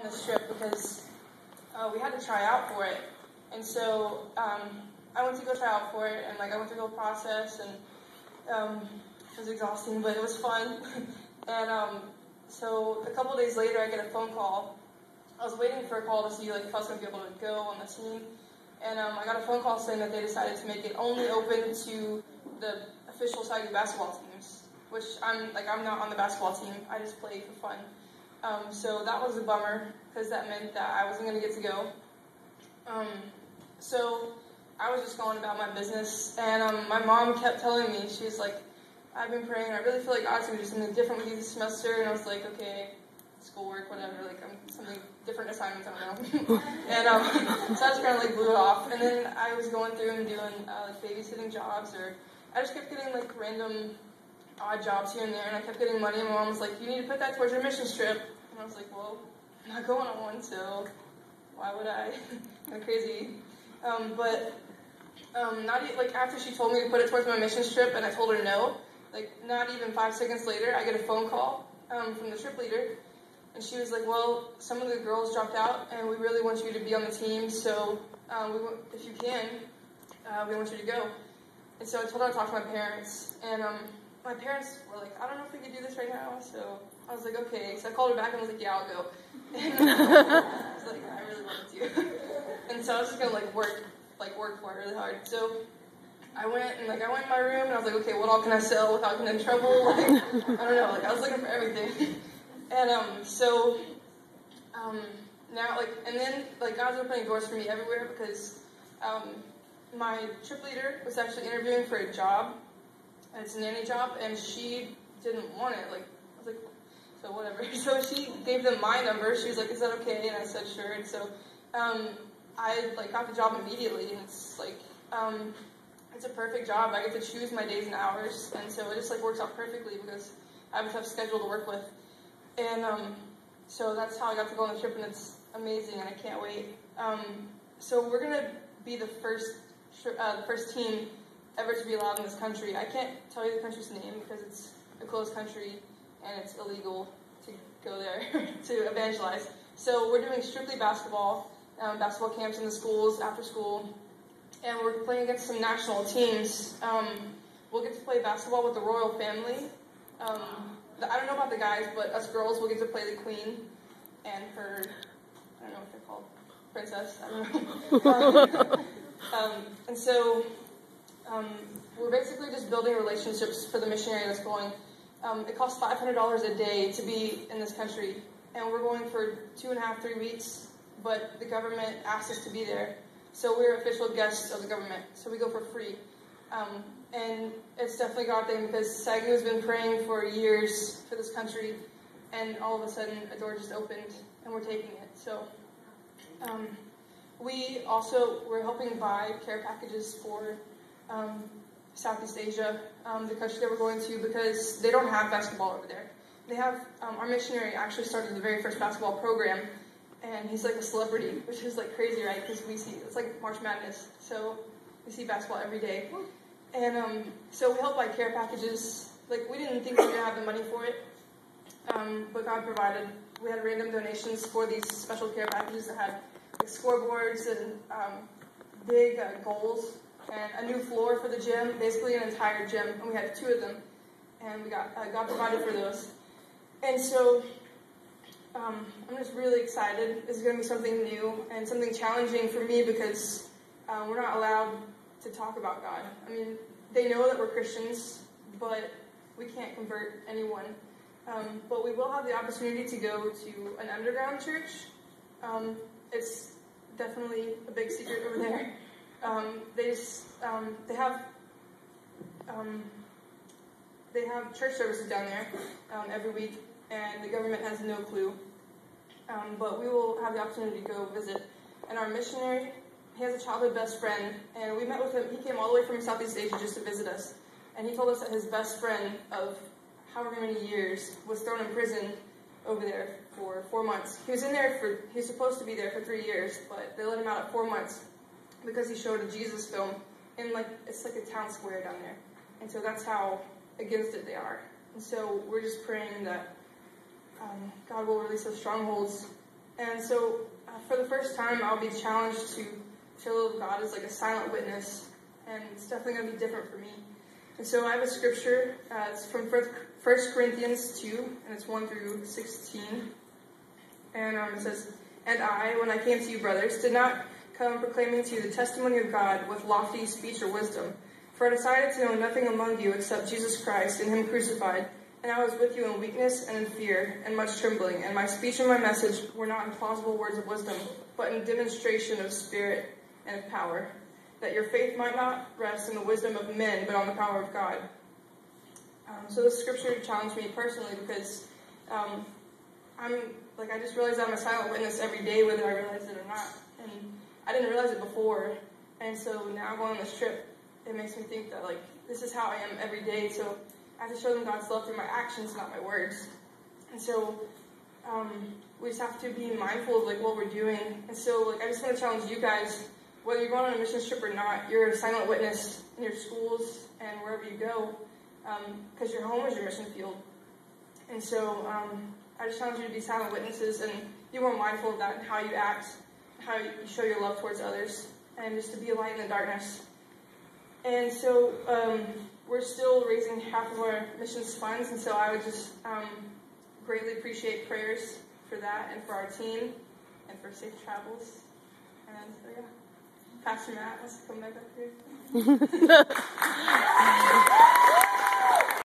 on this trip because we had to try out for it. And so I went to go try out for it, and I went through the whole process, and it was exhausting, but it was fun. And so a couple days later, I get a phone call. I was waiting for a call to see if I was going to be able to go on the team. And I got a phone call saying that they decided to make it only open to the official SAGU basketball teams, which I'm not on the basketball team. I just play for fun. So that was a bummer because that meant that I wasn't going to get to go. So I was just going about my business, and my mom kept telling me, she was like, I've been praying, I really feel like God's going to do something different with you this semester. And I was like, okay, schoolwork, whatever, something different assignments, I don't know. And so I just kind of blew it off. And then I was going through and doing babysitting jobs, or I just kept getting random odd jobs here and there, and I kept getting money. And my mom was like, you need to put that towards your mission trip. And I was like, well, I'm not going on one, so why would I? Kind of crazy. After she told me to put it towards my mission trip, and I told her no, not even 5 seconds later, I get a phone call from the trip leader, and she was like, well, some of the girls dropped out, and we really want you to be on the team, so if you can, we want you to go. And so I told her to talk to my parents, and my parents were like, I don't know if we could do this right now, so I was like, okay. So I called her back and I was like, yeah, I'll go. And I was like, I really wanted to. And so I was just going to work for it really hard. So I went in my room, and I was like, okay, what all can I sell without getting in trouble? I don't know, I was looking for everything. And now, and then, God's opening doors for me everywhere because my trip leader was actually interviewing for a job, and it's a nanny job, and she didn't want it. I was like, so whatever. So she gave them my number. She was like, is that okay? And I said, sure. And so I got the job immediately, and it's it's a perfect job. I get to choose my days and hours, and so it just works out perfectly because I have a tough schedule to work with. And so that's how I got to go on the trip, and it's amazing, and I can't wait. So we're gonna be the first team ever to be allowed in this country. I can't tell you the country's name because it's a closed country and it's illegal to go there to evangelize. So we're doing strictly basketball camps in the schools after school, and we're playing against some national teams. We'll get to play basketball with the royal family. I don't know about the guys, but us girls will get to play the queen and her, I don't know what they're called, princess, I don't know. And so we're basically just building relationships for the missionary that's going. It costs $500 a day to be in this country, and we're going for 2.5, 3 weeks, but the government asked us to be there. So we're official guests of the government, so we go for free. And it's definitely God thing because SAGU has been praying for years for this country, and all of a sudden a door just opened, and we're taking it. So we're helping buy care packages for Southeast Asia, the country that we're going to, because they don't have basketball over there. They have, our missionary actually started the very first basketball program, and he's a celebrity, which is crazy, right? Because it's like March Madness, so we see basketball every day. And so we help buy care packages. We didn't think we were going to have the money for it, but God provided. We had random donations for these special care packages that had scoreboards and big goals and a new floor for the gym, basically an entire gym, and we had 2 of them, and we got God provided for those. And so I'm just really excited. This is going to be something new and something challenging for me because we're not allowed to talk about God. I mean, they know that we're Christians, but we can't convert anyone. But we will have the opportunity to go to an underground church. It's definitely a big secret over there. They have church services down there every week, and the government has no clue. But we will have the opportunity to go visit. And our missionary, he has a childhood best friend, and we met with him. He came all the way from Southeast Asia just to visit us. And he told us that his best friend of however many years was thrown in prison over there for 4 months. He was supposed to be there for 3 years, but they let him out at 4 months because he showed a Jesus film in it's like a town square down there. And so that's how against it they are. And so we're just praying that God will release those strongholds And so for the first time, I'll be challenged to show God as like a silent witness, and it's definitely going to be different for me. And so I have a scripture. It's from 1 Corinthians 2, and it's 1 through 16. And it says, "And I, when I came to you, brothers, did not come proclaiming to you the testimony of God with lofty speech or wisdom. For I decided to know nothing among you except Jesus Christ and him crucified. And I was with you in weakness and in fear and much trembling. And my speech and my message were not in plausible words of wisdom, but in demonstration of spirit and of power, that your faith might not rest in the wisdom of men, but on the power of God." So this scripture challenged me personally because I just realized I'm a silent witness every day, whether I realize it or not. And I didn't realize it before. And so now going on this trip, it makes me think that, this is how I am every day. So I have to show them God's love through my actions, not my words. And so we just have to be mindful of, what we're doing. And so, I just want to challenge you guys, whether you're going on a mission trip or not, you're a silent witness in your schools and wherever you go, because your home is your mission field. And so I just challenge you to be silent witnesses and be more mindful of that and how you act, how you show your love towards others, and just to be a light in the darkness. And so we're still raising half of our missions funds, and so I would just greatly appreciate prayers for that and for our team and for safe travels. And so, yeah. Pastor Matt wants to come back up here.